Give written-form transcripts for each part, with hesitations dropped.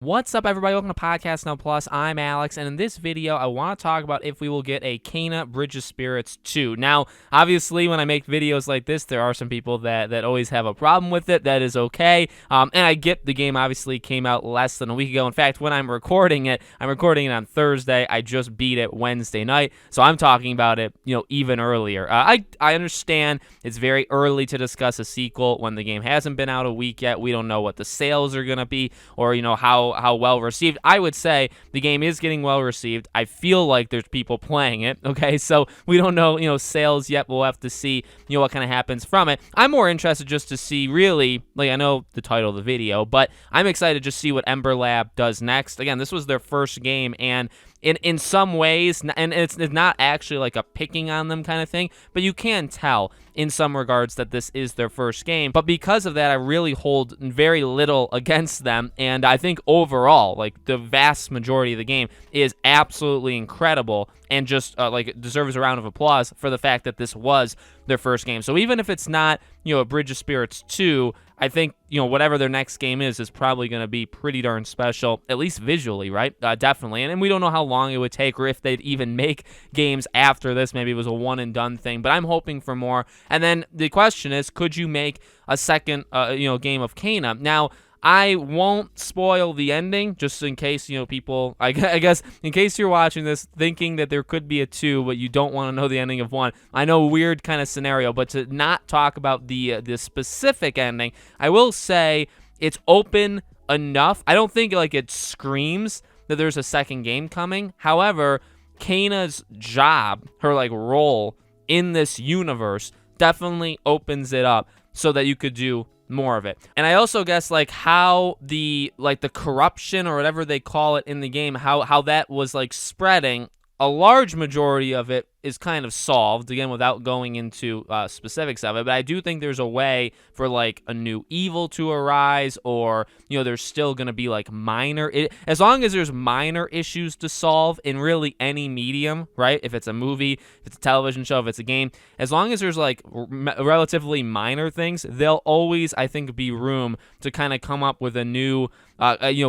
What's up, everybody? Welcome to Podcast Now Plus. I'm Alex, and in this video, I want to talk about if we will get a Kena Bridge of Spirits 2. Now, obviously, when I make videos like this, there are some people that always have a problem with it. That is okay, and I get the game obviously came out less than a week ago. In fact, when I'm recording it on Thursday. I just beat it Wednesday night, so I'm talking about it, even earlier. I understand it's very early to discuss a sequel when the game hasn't been out a week yet. We don't know what the sales are going to be, or how well received. I would say the game is getting well received. I feel like there's people playing it. Okay, so we don't know sales yet. We'll have to see what kind of happens from it. I'm more interested just to see, really, like, I know the title of the video, but I'm excited to just see what Ember Lab does next. Again, this was their first game, and in some ways, and it's not actually like a picking on them kind of thing, but you can tell in some regards that this is their first game. But because of that, I really hold very little against them, and I think overall, like, the vast majority of the game is absolutely incredible, and just it deserves a round of applause for the fact that this was their first game. So even if it's not a Bridge of Spirits 2, I think whatever their next game is probably going to be pretty darn special, at least visually, right? Definitely. And we don't know how long it would take, or if they'd even make games after this. Maybe it was a one and done thing, but I'm hoping for more. And then the question is, could you make a second game of Kena? Now, I won't spoil the ending, just in case, people, I guess, in case you're watching this thinking that there could be a 2, but you don't want to know the ending of 1. I know, weird kind of scenario, but to not talk about the specific ending, I will say it's open enough. I don't think, it screams that there's a second game coming. However, Kena's job, her, role in this universe definitely opens it up so that you could do more of it. And I also guess how the corruption, or whatever they call it in the game, how that was spreading, a large majority of it is kind of solved, again, without going into specifics of it. But I do think there's a way for a new evil to arise, or there's still going to be as long as there's minor issues to solve in really any medium, right? If it's a movie, if it's a television show, if it's a game, as long as there's relatively minor things, there'll always, I think, be room to kind of come up with a new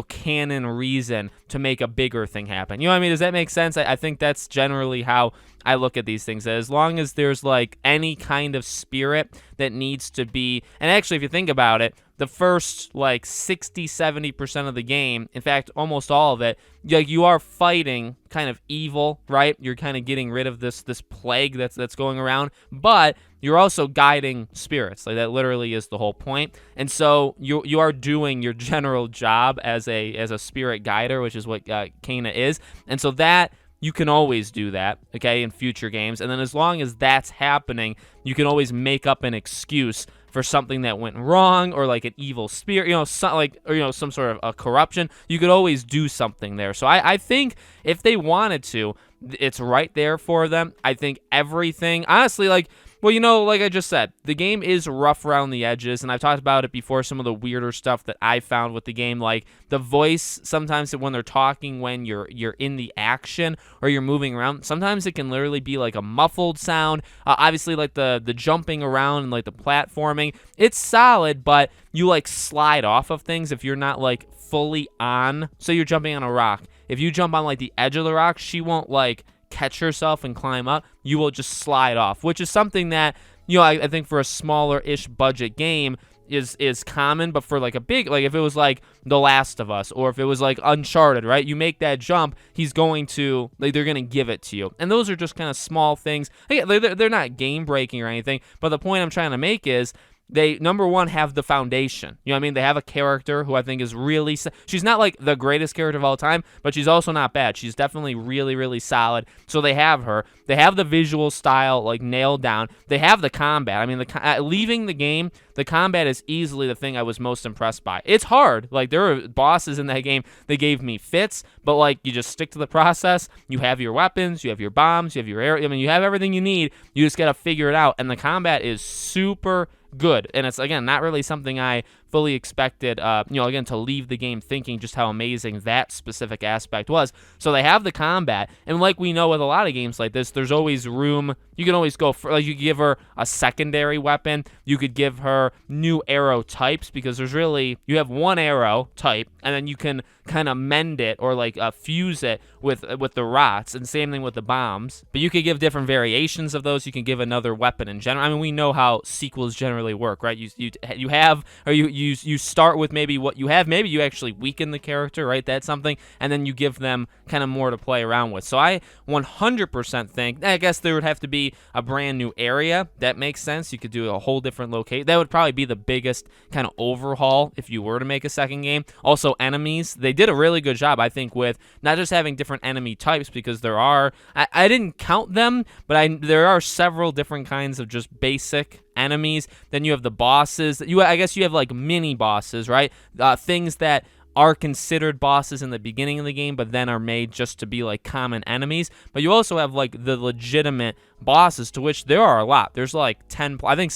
canon reason to make a bigger thing happen. You know what I mean? Does that make sense? I think that's generally how I look at these things. As long as there's any kind of spirit that needs to be, and actually, if you think about it, the first 60-70% of the game, in fact almost all of it, you are fighting kind of evil, right? You're kind of getting rid of this plague that's going around, but you're also guiding spirits. That literally is the whole point. And so you are doing your general job as a spirit guider, which is what Kena is. And so that, you can always do that, okay, in future games. And then as long as that's happening, you can always make up an excuse for something that went wrong, or an evil spirit, some sort of a corruption. You could always do something there. So I think if they wanted to, it's right there for them. I think everything, honestly, like I just said, the game is rough around the edges, and I've talked about it before, some of the weirder stuff that I found with the game, like the voice, sometimes when they're talking, when you're in the action or you're moving around, sometimes it can literally be a muffled sound. Obviously, the jumping around and the platforming, it's solid, but you slide off of things if you're not fully on. So you're jumping on a rock. If you jump on the edge of the rock, she won't catch herself and climb up. You will just slide off, which is something that I think for a smaller-ish budget game is common. But for a big, if it was The Last of Us, or if it was Uncharted, right? You make that jump, he's going to they're gonna give it to you. And those are just kind of small things. Again, they're not game breaking or anything. But the point I'm trying to make is, they, number one, have the foundation. You know what I mean? They have a character who I think is really, she's not the greatest character of all time, but she's also not bad. She's definitely really, really solid. So they have her. They have the visual style nailed down. They have the combat. I mean, leaving the game, the combat is easily the thing I was most impressed by. It's hard. There are bosses in that game that gave me fits, but you just stick to the process. You have your weapons, you have your bombs, you have your air. I mean, you have everything you need. You just got to figure it out. And the combat is super good. And it's, again, not really something I fully expected, again, to leave the game thinking just how amazing that specific aspect was. So they have the combat, and like we know with a lot of games like this, there's always room. You can always go for, like, you could give her a secondary weapon. You could give her new arrow types, because you have one arrow type, and then you can kind of mend it or like fuse it with the rots, and same thing with the bombs. But you could give different variations of those. You can give another weapon in general. I mean, we know how sequels generally work, right? You start with maybe what you have. Maybe you actually weaken the character, right? That's something, and then you give them kind of more to play around with. So I 100% think, I guess there would have to be a brand new area. That makes sense. You could do a whole different location. That would probably be the biggest kind of overhaul if you were to make a second game. Also, enemies. They did a really good job, I think, with not just having different enemy types, because there are, I didn't count them, but there are several different kinds of just basic enemies. Then you have the bosses. I guess you have like mini bosses, right? Things that are considered bosses in the beginning of the game, but then are made just to be like common enemies. But you also have like the legitimate bosses, to which there are a lot. There's like 10. I think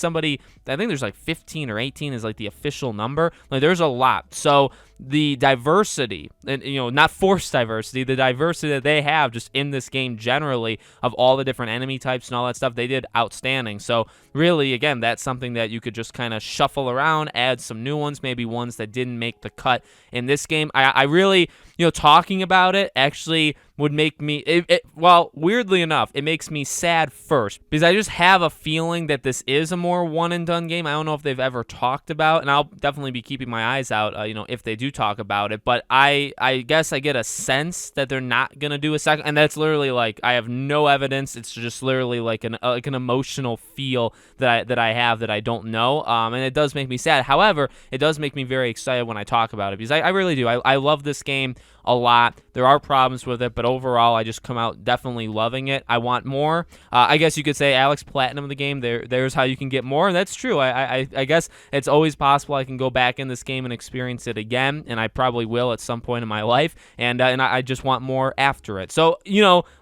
there's like 15 or 18 is like the official number. Like, there's a lot. So the diversity, and not forced diversity, the diversity that they have just in this game generally of all the different enemy types and all that stuff, they did outstanding. So really, again, that's something that you could just kind of shuffle around, add some new ones, maybe ones that didn't make the cut in this game. I really, talking about it actually would make me, well, weirdly enough, it makes me sad first, because I just have a feeling that this is a more one and done game. I don't know if they've ever talked about, and I'll definitely be keeping my eyes out, if they do talk about it, but I guess I get a sense that they're not going to do a second, and that's literally like, I have no evidence. It's just literally like an emotional feel that I have that I don't know, and it does make me sad. However, it does make me very excited when I talk about it, because I really do. I love this game a lot. There are problems with it, but overall, I just come out definitely loving it. I want more. I guess you could say Alex Platinum the game. There's how you can get more, and that's true. I guess it's always possible I can go back in this game and experience it again, and I probably will at some point in my life, and I just want more after it. So,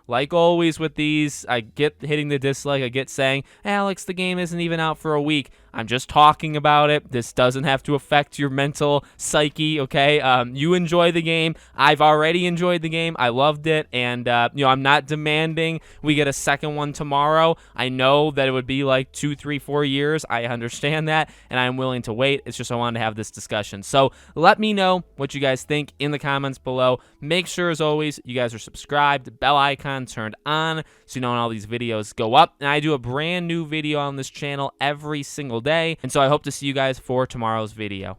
like always with these, I get hitting the dislike. I get saying, Alex, the game isn't even out for a week. I'm just talking about it. This doesn't have to affect your mental psyche, okay? You enjoy the game. I've already enjoyed the game. I loved it, and I'm not demanding we get a second one tomorrow. I know that it would be like 2, 3, 4 years. I understand that, and I'm willing to wait. It's just I wanted to have this discussion. So let me know what you guys think in the comments below. Make sure, as always, you guys are subscribed, bell icon turned on, so you know when all these videos go up. And I do a brand new video on this channel every single day, and so I hope to see you guys for tomorrow's video.